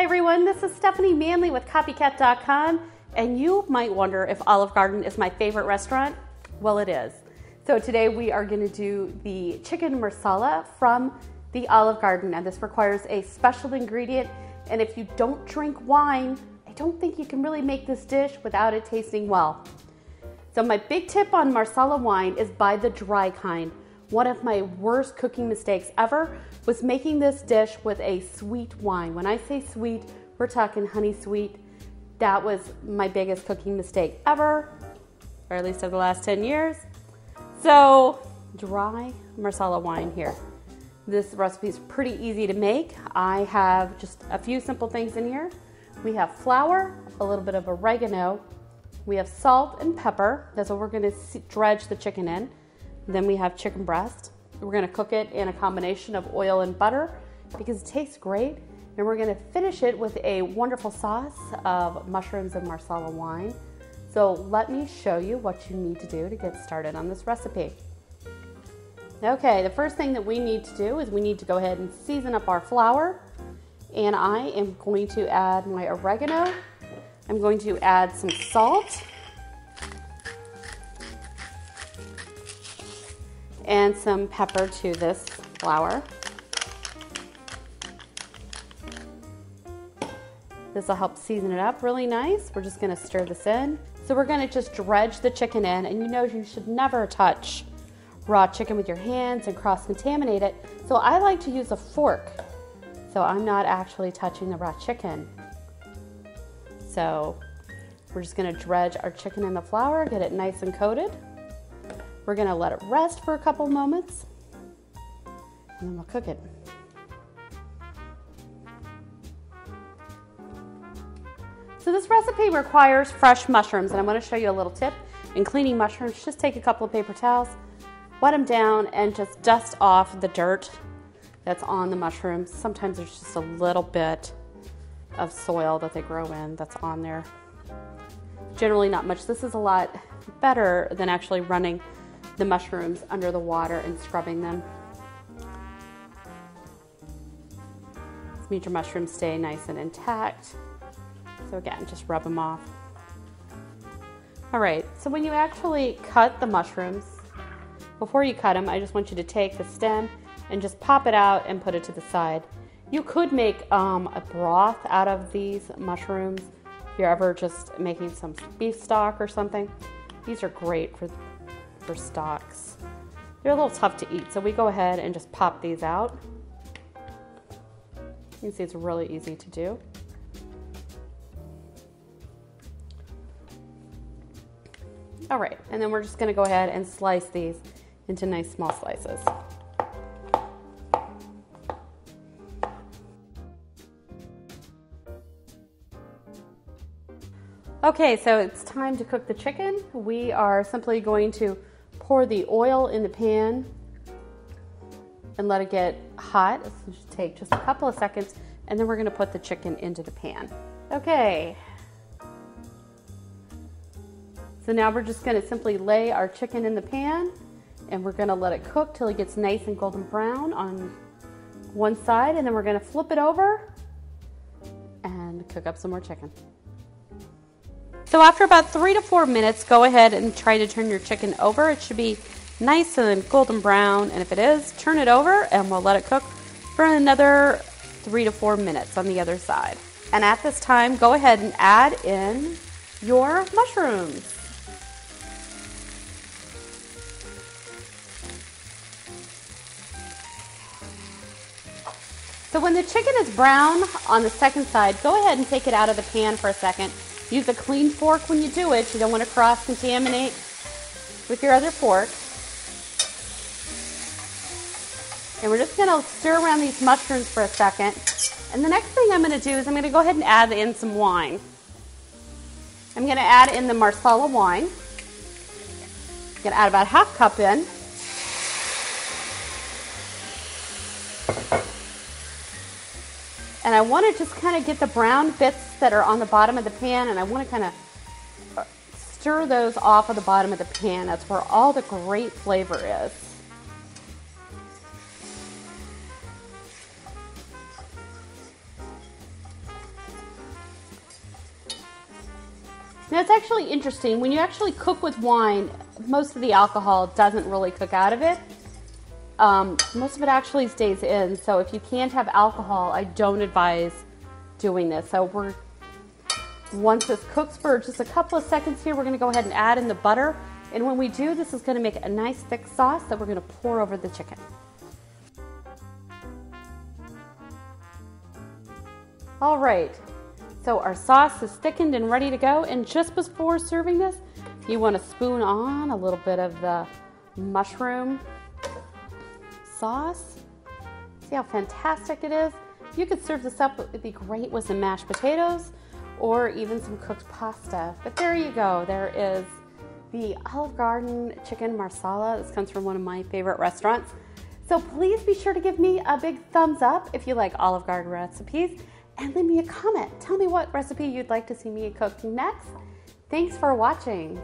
everyone, this is Stephanie Manley with Copycat.com, and you might wonder if Olive Garden is my favorite restaurant. Well, it is. So today we are going to do the chicken marsala from the Olive Garden, and this requires a special ingredient, and if you don't drink wine, I don't think you can really make this dish without it tasting well. So my big tip on Marsala wine is buy the dry kind. One of my worst cooking mistakes ever was making this dish with a sweet wine. When I say sweet, we're talking honey sweet. That was my biggest cooking mistake ever, or at least of the last 10 years. So dry Marsala wine here. This recipe is pretty easy to make. I have just a few simple things in here. We have flour, a little bit of oregano. We have salt and pepper. That's what we're gonna dredge the chicken in. Then we have chicken breast. We're gonna cook it in a combination of oil and butter because it tastes great. And we're gonna finish it with a wonderful sauce of mushrooms and Marsala wine. So let me show you what you need to do to get started on this recipe. Okay, the first thing that we need to do is we need to go ahead and season up our flour. And I am going to add my oregano. I'm going to add some salt. And some pepper to this flour. This will help season it up really nice. We're just gonna stir this in. So we're gonna just dredge the chicken in, and you know you should never touch raw chicken with your hands and cross-contaminate it. So I like to use a fork. So I'm not actually touching the raw chicken. So we're just gonna dredge our chicken in the flour, get it nice and coated. We're gonna let it rest for a couple moments, and then we'll cook it. So this recipe requires fresh mushrooms, and I'm gonna show you a little tip in cleaning mushrooms. Just take a couple of paper towels, wet them down, and just dust off the dirt that's on the mushrooms. Sometimes there's just a little bit of soil that they grow in that's on there. Generally not much. This is a lot better than actually running the mushrooms under the water and scrubbing them. This means your mushrooms stay nice and intact. So again, just rub them off. All right, so when you actually cut the mushrooms, before you cut them, I just want you to take the stem and just pop it out and put it to the side. You could make a broth out of these mushrooms if you're ever just making some beef stock or something. These are great for stocks. They're a little tough to eat, so we go ahead and just pop these out. You can see it's really easy to do. All right, and then we're just gonna go ahead and slice these into nice small slices. Okay, so it's time to cook the chicken. We are simply going to pour the oil in the pan and let it get hot. This should take just a couple of seconds, and then we're gonna put the chicken into the pan. Okay. So now we're just gonna simply lay our chicken in the pan, and we're gonna let it cook till it gets nice and golden brown on one side, and then we're gonna flip it over and cook up some more chicken. So after about 3 to 4 minutes, go ahead and try to turn your chicken over. It should be nice and golden brown, and if it is, turn it over and we'll let it cook for another 3 to 4 minutes on the other side. And at this time, go ahead and add in your mushrooms. So when the chicken is brown on the second side, go ahead and take it out of the pan for a second. Use a clean fork when you do it. You don't want to cross-contaminate with your other fork. And we're just going to stir around these mushrooms for a second. And the next thing I'm going to do is I'm going to go ahead and add in some wine. I'm going to add in the Marsala wine. I'm going to add about ½ cup in. And I want to just kind of get the brown bits that are on the bottom of the pan, and I want to kind of stir those off of the bottom of the pan. That's where all the great flavor is. Now it's actually interesting, when you actually cook with wine, most of the alcohol doesn't really cook out of it. Most of it actually stays in, so if you can't have alcohol, I don't advise doing this. So once this cooks for just a couple of seconds here, we're gonna go ahead and add in the butter. And when we do, this is gonna make a nice thick sauce that we're gonna pour over the chicken. All right, so our sauce is thickened and ready to go. And just before serving this, you wanna spoon on a little bit of the mushroom sauce. See how fantastic it is? You could serve this up, it'd be great with some mashed potatoes or even some cooked pasta. But there you go, there is the Olive Garden chicken marsala. This comes from one of my favorite restaurants. So please be sure to give me a big thumbs up if you like Olive Garden recipes, and leave me a comment. Tell me what recipe you'd like to see me cook next. Thanks for watching.